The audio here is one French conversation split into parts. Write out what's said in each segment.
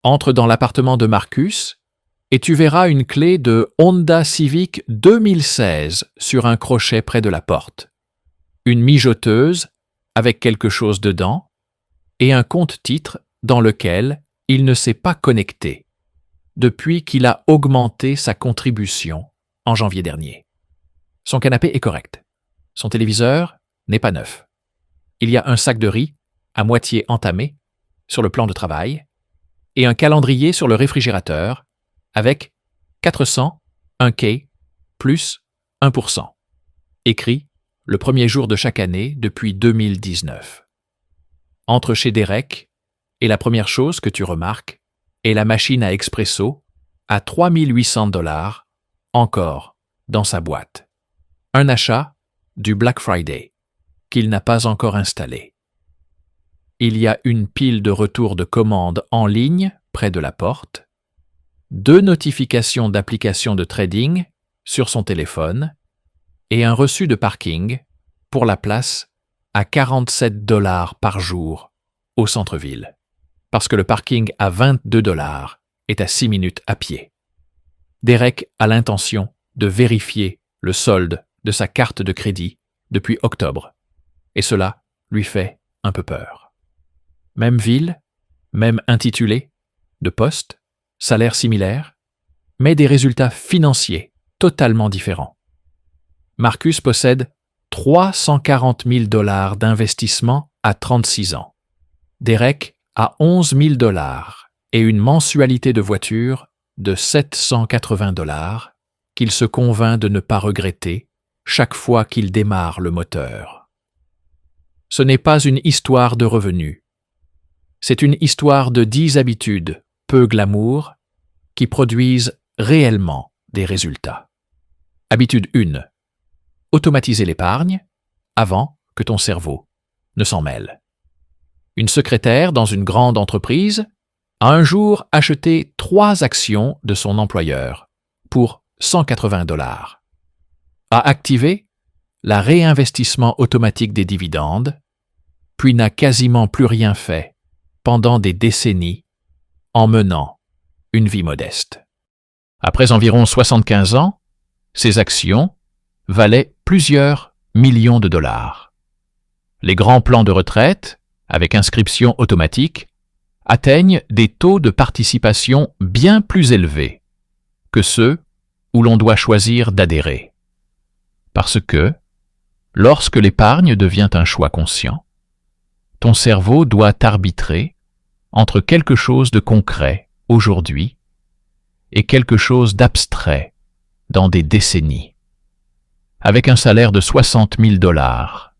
Entre dans l'appartement de Marcus et tu verras une clé de Honda Civic 2016 sur un crochet près de la porte, une mijoteuse avec quelque chose dedans et un compte-titres dans lequel il ne s'est pas connecté depuis qu'il a augmenté sa contribution en janvier dernier. Son canapé est correct. Son téléviseur n'est pas neuf. Il y a un sac de riz à moitié entamé sur le plan de travail et un calendrier sur le réfrigérateur avec 400, 1K, plus 1%, écrit le premier jour de chaque année depuis 2019. Entre chez Derek et la première chose que tu remarques est la machine à expresso à 3 800 $, encore dans sa boîte. Un achat du Black Friday qu'il n'a pas encore installé. Il y a une pile de retours de commandes en ligne près de la porte, 2 notifications d'applications de trading sur son téléphone et un reçu de parking pour la place à 47 $ par jour au centre-ville, parce que le parking à 22 $ est à 6 minutes à pied. Derek a l'intention de vérifier le solde de sa carte de crédit depuis octobre, et cela lui fait un peu peur. Même ville, même intitulé, de poste, salaire similaire, mais des résultats financiers totalement différents. Marcus possède 340 000 $ d'investissement à 36 ans. Derek a 11 000 $ et une mensualité de voiture de 780 $ qu'il se convainc de ne pas regretter chaque fois qu'il démarre le moteur. Ce n'est pas une histoire de revenus. C'est une histoire de 10 habitudes peu glamour qui produisent réellement des résultats. Habitude 1. Automatiser l'épargne avant que ton cerveau ne s'en mêle. Une secrétaire dans une grande entreprise a un jour acheté 3 actions de son employeur pour 180 $. A activé la réinvestissement automatique des dividendes, puis n'a quasiment plus rien fait pendant des décennies en menant une vie modeste. Après environ 75 ans, ces actions valaient plusieurs millions de $. Les grands plans de retraite, avec inscription automatique, atteignent des taux de participation bien plus élevés que ceux où l'on doit choisir d'adhérer. Parce que, lorsque l'épargne devient un choix conscient, ton cerveau doit arbitrer entre quelque chose de concret aujourd'hui et quelque chose d'abstrait dans des décennies. Avec un salaire de 60 000 $,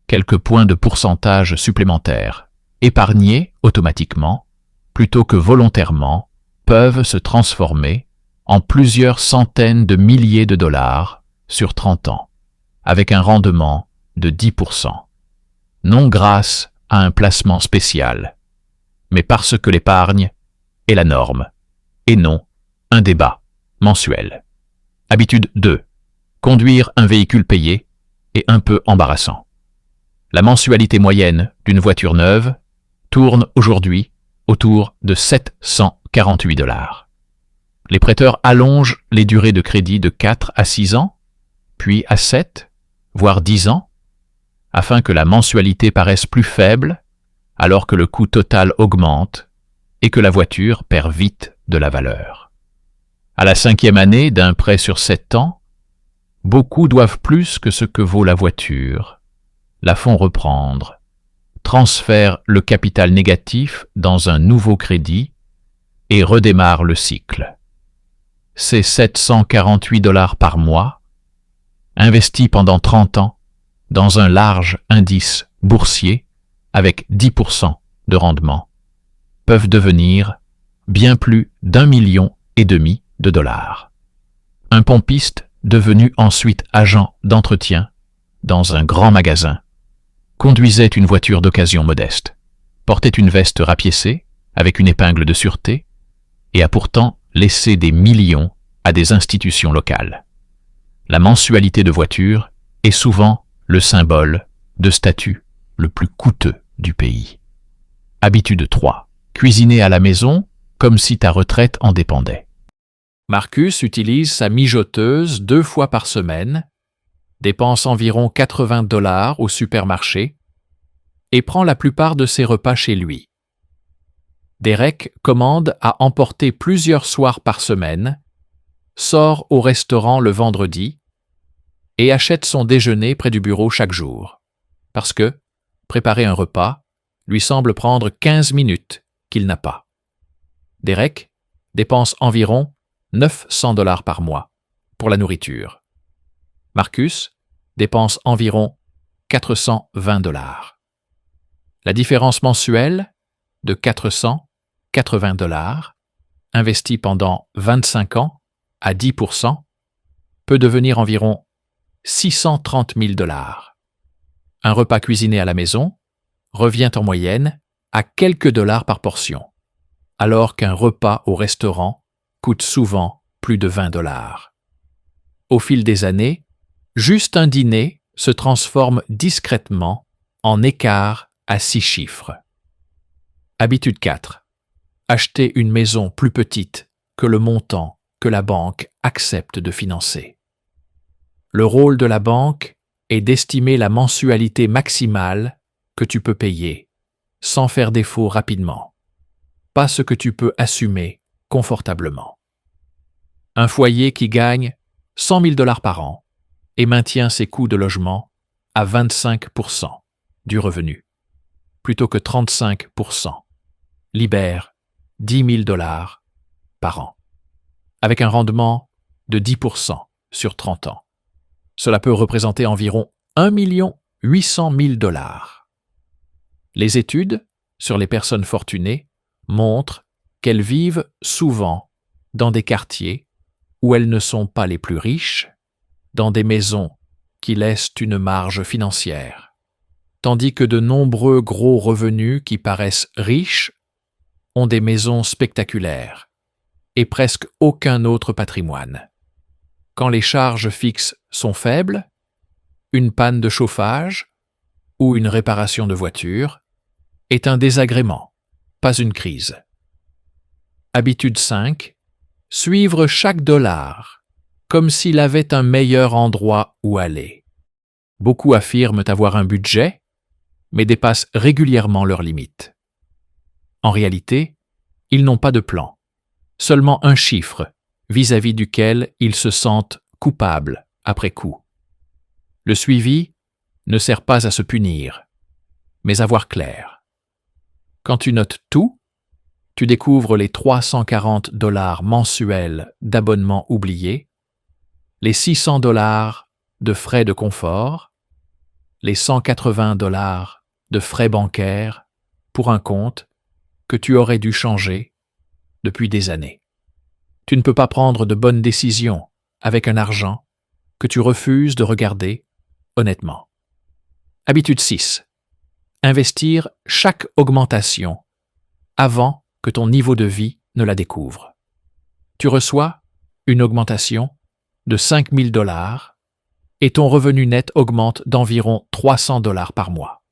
quelques points de pourcentage supplémentaires, épargnés automatiquement, plutôt que volontairement, peuvent se transformer en plusieurs centaines de milliers de $ sur 30 ans, avec un rendement de 10%. Non grâce à un placement spécial, mais parce que l'épargne est la norme, et non un débat mensuel. Habitude 2. Conduire un véhicule payé et un peu embarrassant. La mensualité moyenne d'une voiture neuve tourne aujourd'hui autour de 748 $. Les prêteurs allongent les durées de crédit de 4 à 6 ans, puis à 7, voire 10 ans, afin que la mensualité paraisse plus faible alors que le coût total augmente et que la voiture perd vite de la valeur. À la 5e année d'un prêt sur 7 ans, beaucoup doivent plus que ce que vaut la voiture, la font reprendre, transfèrent le capital négatif dans un nouveau crédit et redémarrent le cycle. Ces 748 $ par mois, investis pendant 30 ans dans un large indice boursier avec 10% de rendement, peuvent devenir bien plus d'1,5 million de $. Un pompiste devenu ensuite agent d'entretien dans un grand magasin conduisait une voiture d'occasion modeste, portait une veste rapiécée avec une épingle de sûreté et a pourtant laissé des millions à des institutions locales. La mensualité de voiture est souvent le symbole de statut le plus coûteux du pays. Habitude 3. Cuisiner à la maison comme si ta retraite en dépendait. Marcus utilise sa mijoteuse 2 fois par semaine, dépense environ 80 $ au supermarché et prend la plupart de ses repas chez lui. Derek commande à emporter plusieurs soirs par semaine, sort au restaurant le vendredi et achète son déjeuner près du bureau chaque jour, parce que préparer un repas lui semble prendre 15 minutes qu'il n'a pas. Derek dépense environ 900 $ par mois pour la nourriture. Marcus dépense environ 420 $. La différence mensuelle de 480 $, investie pendant 25 ans à 10%, peut devenir environ 630 000 $. Un repas cuisiné à la maison revient en moyenne à quelques dollars par portion, alors qu'un repas au restaurant coûte souvent plus de 20 $. Au fil des années, juste un dîner se transforme discrètement en écart à 6 chiffres. Habitude 4. Acheter une maison plus petite que le montant que la banque accepte de financer. Le rôle de la banque est d'estimer la mensualité maximale que tu peux payer, sans faire défaut rapidement, pas ce que tu peux assumer confortablement. Un foyer qui gagne 100 000 $ par an et maintient ses coûts de logement à 25% du revenu, plutôt que 35%, libère 10 000 $ par an, avec un rendement de 10% sur 30 ans. Cela peut représenter environ 1 800 000 $. Les études sur les personnes fortunées montrent qu'elles vivent souvent dans des quartiers où elles ne sont pas les plus riches, dans des maisons qui laissent une marge financière, tandis que de nombreux gros revenus qui paraissent riches ont des maisons spectaculaires et presque aucun autre patrimoine. Quand les charges fixes sont faibles, une panne de chauffage ou une réparation de voiture est un désagrément, pas une crise. Habitude 5. Suivre chaque dollar comme s'il avait un meilleur endroit où aller. Beaucoup affirment avoir un budget, mais dépassent régulièrement leurs limites. En réalité, ils n'ont pas de plan, seulement un chiffre vis-à-vis duquel ils se sentent coupables après coup. Le suivi ne sert pas à se punir, mais à voir clair. Quand tu notes tout, tu découvres les 340 $ mensuels d'abonnement oubliés, les 600 $ de frais de confort, les 180 $ de frais bancaires pour un compte que tu aurais dû changer depuis des années. Tu ne peux pas prendre de bonnes décisions avec un argent que tu refuses de regarder honnêtement. Habitude 6. Investir chaque augmentation avant que ton niveau de vie ne la découvre. Tu reçois une augmentation de 5 000 $ et ton revenu net augmente d'environ 300 $ par mois.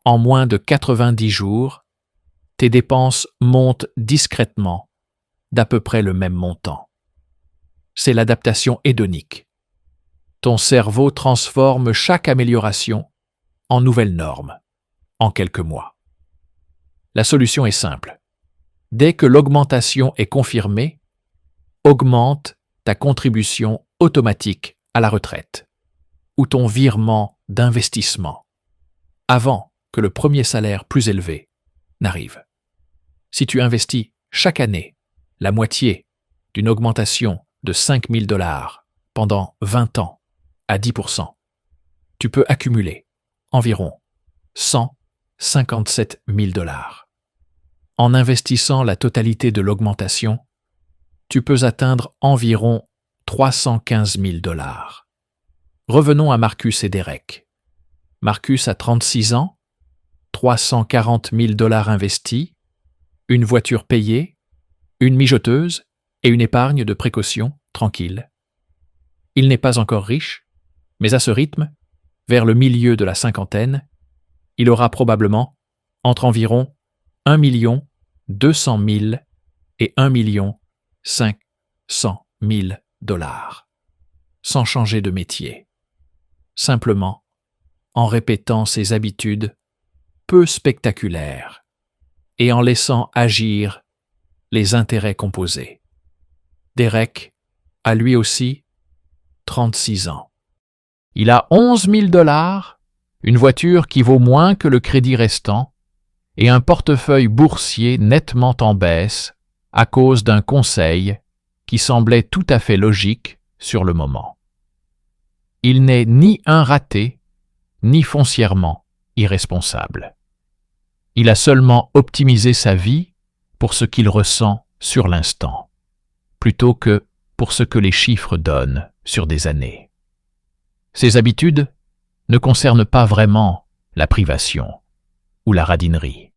En moins de 90 jours, tes dépenses montent discrètement d'à peu près le même montant. C'est l'adaptation hédonique. Ton cerveau transforme chaque amélioration en nouvelle norme, en quelques mois. La solution est simple. Dès que l'augmentation est confirmée, augmente ta contribution automatique à la retraite ou ton virement d'investissement avant que le premier salaire plus élevé n'arrive. Si tu investis chaque année la moitié d'une augmentation de 5 000 $ pendant 20 ans à 10%, tu peux accumuler environ 157 000 $. En investissant la totalité de l'augmentation, tu peux atteindre environ 315 000 $. Revenons à Marcus et Derek. Marcus a 36 ans, 340 000 $ investis, une voiture payée, une mijoteuse et une épargne de précaution tranquille. Il n'est pas encore riche, mais à ce rythme, vers le milieu de la cinquantaine, il aura probablement entre environ 1 200 000 et 1 500 000 $, sans changer de métier, simplement en répétant ses habitudes peu spectaculaires et en laissant agir les intérêts composés. Derek a lui aussi 36 ans. Il a 11 000 $, une voiture qui vaut moins que le crédit restant et un portefeuille boursier nettement en baisse à cause d'un conseil qui semblait tout à fait logique sur le moment. Il n'est ni un raté, ni foncièrement irresponsable. Il a seulement optimisé sa vie pour ce qu'il ressent sur l'instant, plutôt que pour ce que les chiffres donnent sur des années. Ses habitudes ne concernent pas vraiment la privation ou la radinerie.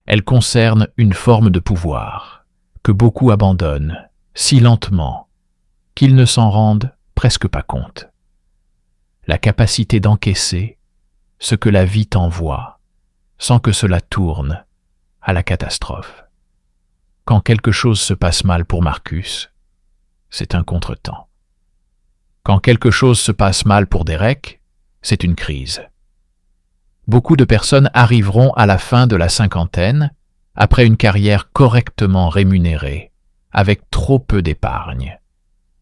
Elles concernent une forme de pouvoir que beaucoup abandonnent si lentement qu'ils ne s'en rendent presque pas compte. La capacité d'encaisser ce que la vie t'envoie sans que cela tourne à la catastrophe. Quand quelque chose se passe mal pour Marcus, c'est un contretemps. Quand quelque chose se passe mal pour Derek, c'est une crise. Beaucoup de personnes arriveront à la fin de la cinquantaine après une carrière correctement rémunérée, avec trop peu d'épargne,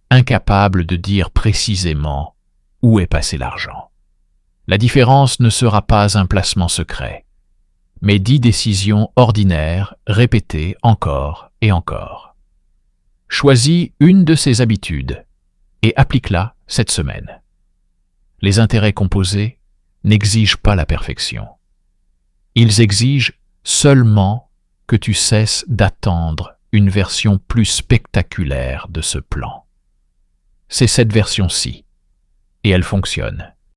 incapables de dire précisément où est passé l'argent. La différence ne sera pas un placement secret, mais 10 décisions ordinaires répétées encore et encore. Choisis une de ces habitudes et applique-la cette semaine. Les intérêts composés n'exigent pas la perfection. Ils exigent seulement que tu cesses d'attendre une version plus spectaculaire de ce plan. C'est cette version-ci, et elle fonctionne.